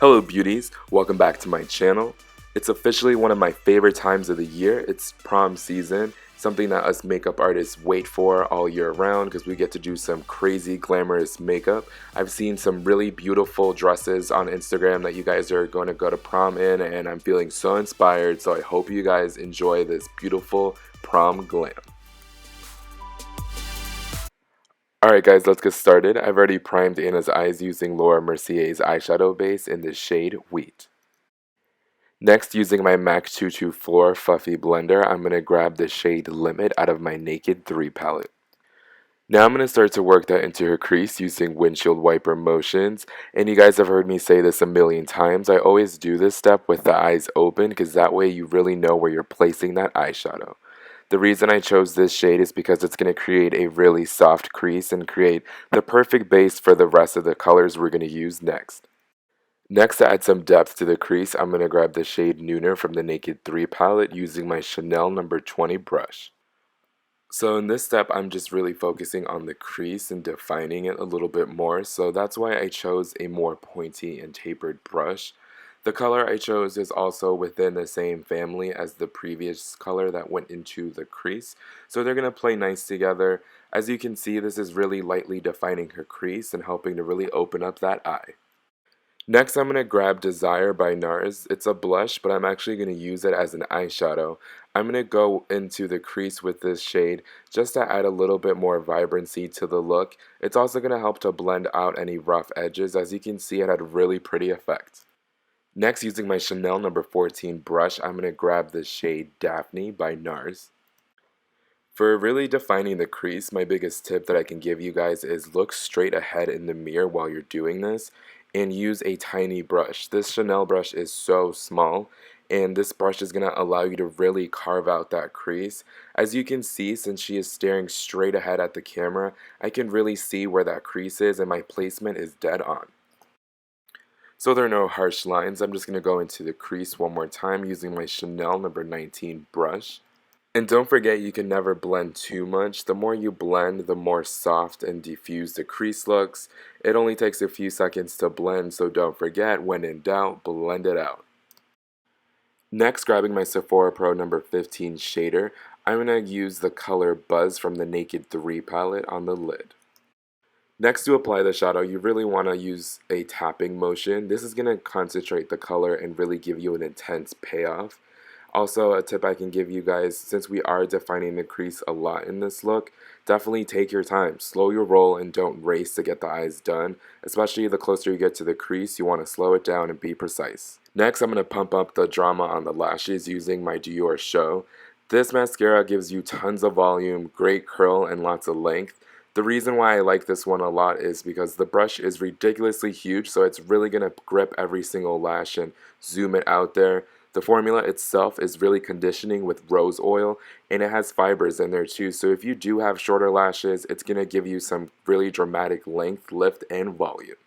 Hello beauties, welcome back to my channel. It's officially one of my favorite times of the year. It's prom season, something that us makeup artists wait for all year round because we get to do some crazy glamorous makeup. I've seen some really beautiful dresses on Instagram that you guys are going to go to prom in, and I'm feeling so inspired, so I hope you guys enjoy this beautiful prom glam. Alright guys, let's get started. I've already primed Anna's eyes using Mercier's eyeshadow base in the shade Wheat. Next, using my MAC 224 Fluffy Blender, I'm going to grab the shade Limit out of my Naked 3 palette. Now I'm going to start to work that into her crease using windshield wiper motions, and you guys have heard me say this a million times. I always do this step with the eyes open because that way you really know where you're placing that eyeshadow. The reason I chose this shade is because it's going to create a really soft crease and create the perfect base for the rest of the colors we're going to use next. Next, to add some depth to the crease, I'm going to grab the shade Nooner from the Naked 3 palette using my Chanel No. 20 brush. So in this step, I'm just really focusing on the crease and defining it a little bit more, so that's why I chose a more pointy and tapered brush. The color I chose is also within the same family as the previous color that went into the crease, so they're going to play nice together. As you can see, this is really lightly defining her crease and helping to really open up that eye. Next, I'm going to grab Desire by Nars. It's a blush, but I'm actually going to use it as an eyeshadow. I'm going to go into the crease with this shade just to add a little bit more vibrancy to the look. It's also going to help to blend out any rough edges. As you can see, it had a really pretty effect. Next, using my Chanel No. 14 brush, I'm going to grab the shade Daphne by Nars. For really defining the crease, my biggest tip that I can give you guys is look straight ahead in the mirror while you're doing this and use a tiny brush. This Chanel brush is so small, and this brush is going to allow you to really carve out that crease. As you can see, since she is staring straight ahead at the camera, I can really see where that crease is, and my placement is dead on. So there are no harsh lines. I'm just going to go into the crease one more time using my Chanel No. 19 brush. And don't forget, you can never blend too much. The more you blend, the more soft and diffused the crease looks. It only takes a few seconds to blend, so don't forget, when in doubt, blend it out. Next, grabbing my Sephora Pro No. 15 shader, I'm going to use the color Buzz from the Naked 3 palette on the lid. Next, to apply the shadow, you really want to use a tapping motion. This is going to concentrate the color and really give you an intense payoff. Also, a tip I can give you guys, since we are defining the crease a lot in this look, definitely take your time. Slow your roll and don't race to get the eyes done. Especially the closer you get to the crease, you want to slow it down and be precise. Next, I'm going to pump up the drama on the lashes using my Dior Show. This mascara gives you tons of volume, great curl, and lots of length. The reason why I like this one a lot is because the brush is ridiculously huge, so it's really going to grip every single lash and zoom it out there. The formula itself is really conditioning with rose oil, and it has fibers in there too, so if you do have shorter lashes, it's going to give you some really dramatic length, lift, and volume.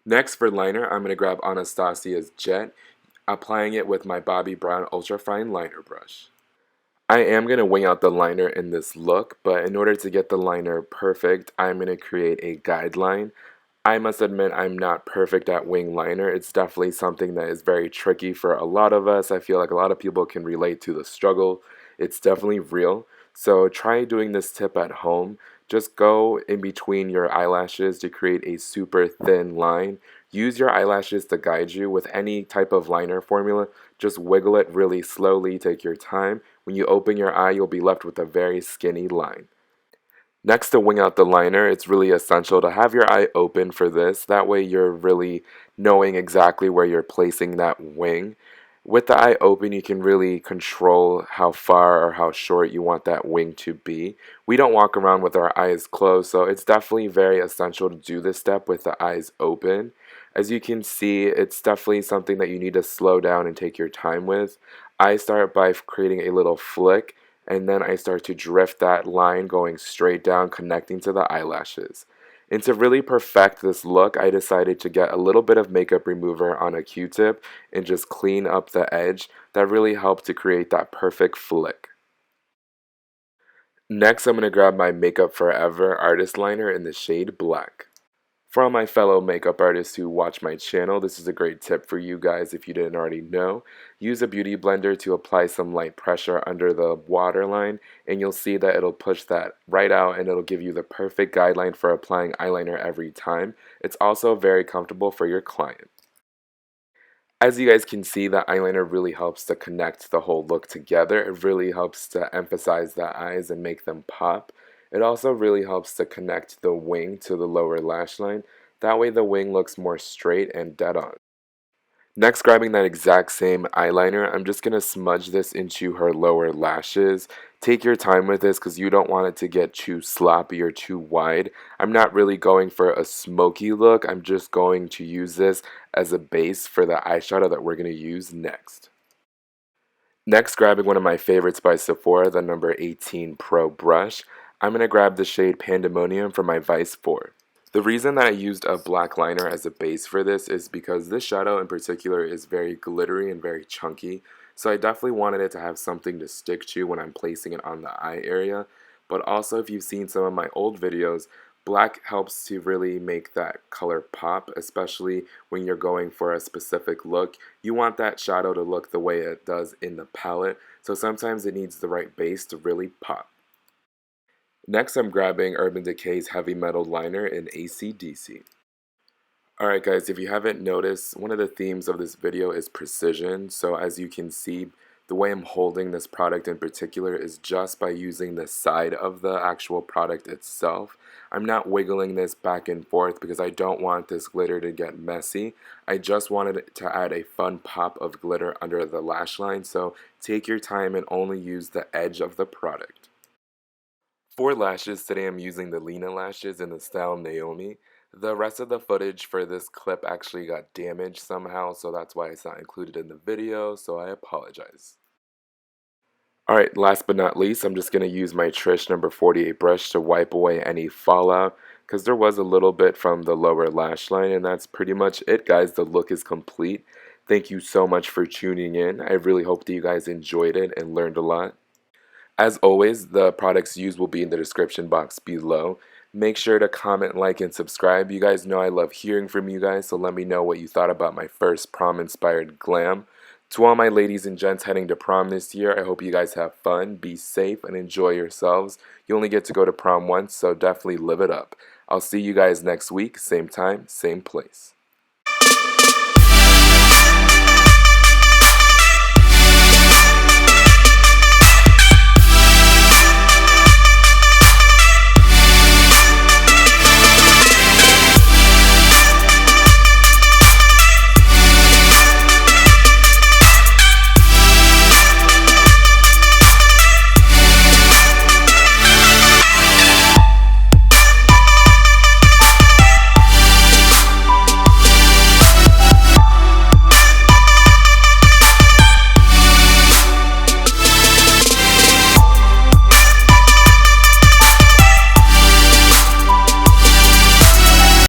Next, for liner, I'm going to grab Anastasia's Jet, applying it with my Bobbi Brown Ultrafine Liner brush. I am going to wing out the liner in this look, but in order to get the liner perfect, I'm going to create a guideline. I must admit I'm not perfect at wing liner. It's definitely something that is very tricky for a lot of us. I feel like a lot of people can relate to the struggle. It's definitely real. So try doing this tip at home. Just go in between your eyelashes to create a super thin line. Use your eyelashes to guide you with any type of liner formula. Just wiggle it really slowly, take your time. When you open your eye, you'll be left with a very skinny line. Next, to wing out the liner, it's really essential to have your eye open for this. That way you're really knowing exactly where you're placing that wing. With the eye open, you can really control how far or how short you want that wing to be. We don't walk around with our eyes closed, so it's definitely very essential to do this step with the eyes open. As you can see, it's definitely something that you need to slow down and take your time with. I start by creating a little flick, and then I start to drift that line going straight down, connecting to the eyelashes. And to really perfect this look, I decided to get a little bit of makeup remover on a Q-tip and just clean up the edge. That really helped to create that perfect flick. Next, I'm going to grab my Makeup Forever Artist Liner in the shade Black. For all my fellow makeup artists who watch my channel, this is a great tip for you guys if you didn't already know. Use a beauty blender to apply some light pressure under the waterline, and you'll see that it'll push that right out and it'll give you the perfect guideline for applying eyeliner every time. It's also very comfortable for your client. As you guys can see, the eyeliner really helps to connect the whole look together. It really helps to emphasize the eyes and make them pop. It also really helps to connect the wing to the lower lash line. That way the wing looks more straight and dead on. Next, grabbing that exact same eyeliner, I'm just going to smudge this into her lower lashes. Take your time with this because you don't want it to get too sloppy or too wide. I'm not really going for a smoky look. I'm just going to use this as a base for the eyeshadow that we're going to use next. Next, grabbing one of my favorites by Sephora, the number 18 Pro brush. I'm going to grab the shade Pandemonium from my Vice 4. The reason that I used a black liner as a base for this is because this shadow in particular is very glittery and very chunky, so I definitely wanted it to have something to stick to when I'm placing it on the eye area. But also, if you've seen some of my old videos, black helps to really make that color pop, especially when you're going for a specific look. You want that shadow to look the way it does in the palette, so sometimes it needs the right base to really pop. Next, I'm grabbing Urban Decay's Heavy Metal Liner in ACDC. Alright guys, if you haven't noticed, one of the themes of this video is precision. So as you can see, the way I'm holding this product in particular is just by using the side of the actual product itself. I'm not wiggling this back and forth because I don't want this glitter to get messy. I just wanted to add a fun pop of glitter under the lash line, so take your time and only use the edge of the product. For lashes, today I'm using the Lena lashes in the style Naomi. The rest of the footage for this clip actually got damaged somehow, so that's why it's not included in the video, so I apologize. Alright, last but not least, I'm just going to use my Trish number 48 brush to wipe away any fallout, because there was a little bit from the lower lash line, and that's pretty much it, guys. The look is complete. Thank you so much for tuning in. I really hope that you guys enjoyed it and learned a lot. As always, the products used will be in the description box below. Make sure to comment, like, and subscribe. You guys know I love hearing from you guys, so let me know what you thought about my first prom-inspired glam. To all my ladies and gents heading to prom this year, I hope you guys have fun, be safe, and enjoy yourselves. You only get to go to prom once, so definitely live it up. I'll see you guys next week, same time, same place.